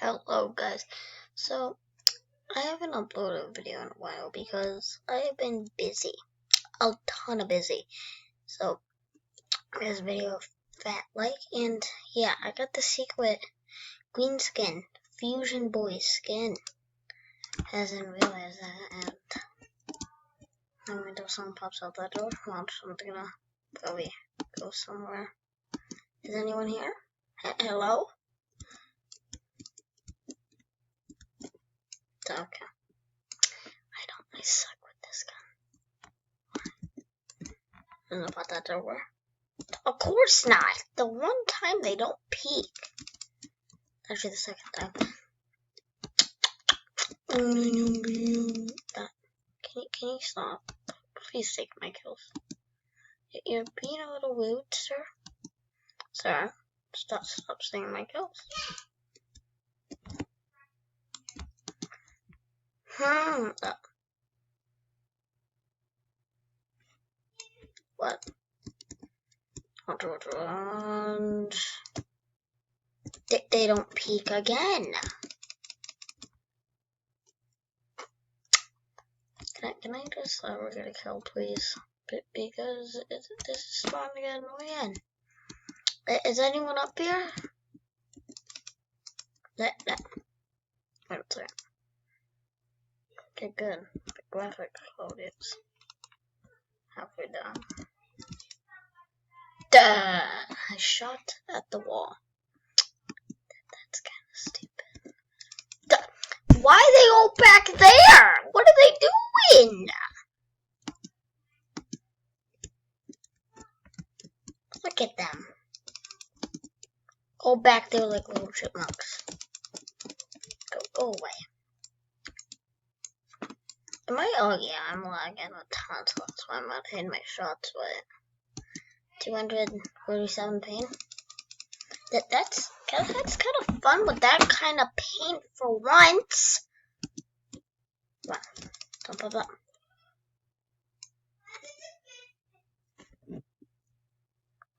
Hello guys, so I haven't uploaded a video in a while because I have been busy, a ton of busy. So this video of Fat Like, and yeah, I got the secret green skin, Fusion Boy skin. Hasn't realized that, and then when the sun pops out that door, well, I'm gonna probably go somewhere. Is anyone here? Hello? Okay. I suck with this gun. I don't know about that door. Of course not. The one time they don't peek. Actually, the second time. Can you stop? Please take my kills. You're being a little rude, sir. Sir, stop stealing my kills. What? And they don't peek again. Can I just get a kill, please? Because this is starting to get annoying. Is anyone up here? Wait a second. Okay, good. The graphic quality is halfway down. Duh! I shot at the wall. That's kind of stupid. Duh. Why are they all back there? What are they doing? Look at them. Go back there like little chipmunks. Go away. Oh yeah, I'm lagging a ton, so that's why I'm not hitting my shots, but 247 paint. That's kind of fun with that kind of paint for once. Wow, don't pop up.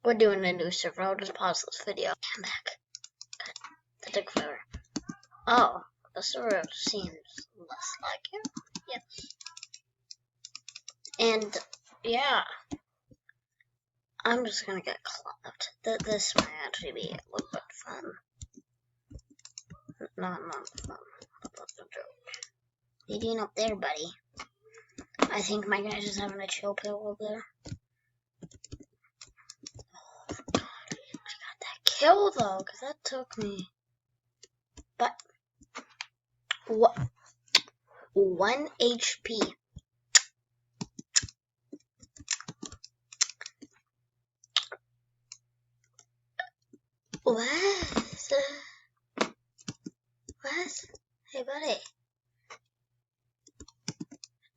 We're doing a new server. I'll just pause this video. I'm back. That took forever. Oh, the server seems less like it. Yes. And yeah, I'm just gonna get clapped. This might actually be a little bit fun. Not fun. About the joke. What are you doing up there, buddy? I think my guy's just having a chill pill over there. Oh God, I got that kill though, cause that took me. But what? 1 HP. What? Hey, buddy.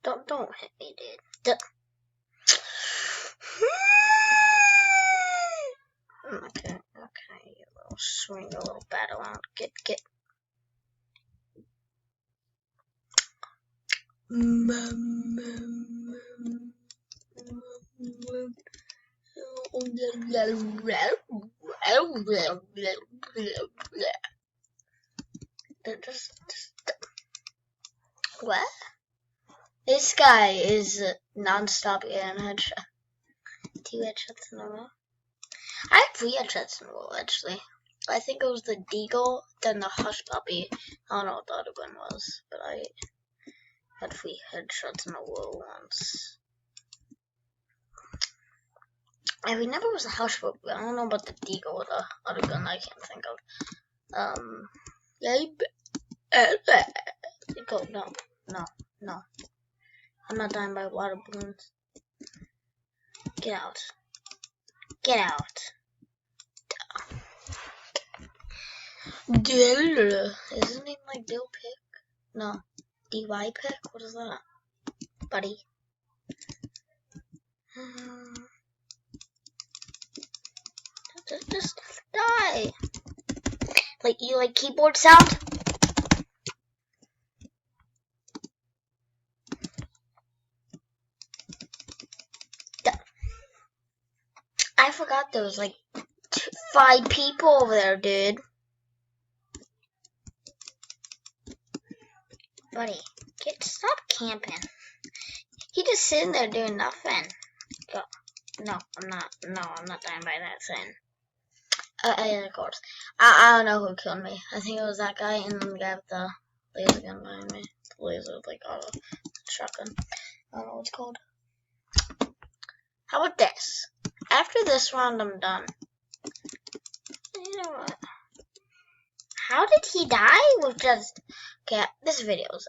Don't hit me, dude. Okay, you little swing a little bat around. Get. What? This guy is non-stop getting headshot. 2 headshots in a row. I had 3 headshots in a row, actually. I think it was the Deagle, then the Hush Puppy. I don't know what the other one was, but I had 3 headshots in a row once. I remember it was a Hush Puppy, but I don't know about the Deagle or the other gun I can't think of. Deagle, no. I'm not dying by water balloons. Get out. Is his name like Bill Pick? No. DY Pick? What is that? Buddy. Just die. You like keyboard sound? I forgot there was 5 people over there, dude. Buddy, stop camping. He just sitting there doing nothing. Go. No, I'm not. No, I'm not dying by that sin. Yeah, of course. I don't know who killed me. I think it was that guy and then the guy with the laser gun behind me. The laser, like, auto shotgun. I don't know what it's called. How about this? After this round, I'm done. You know what? How did he die with just... Okay, this video's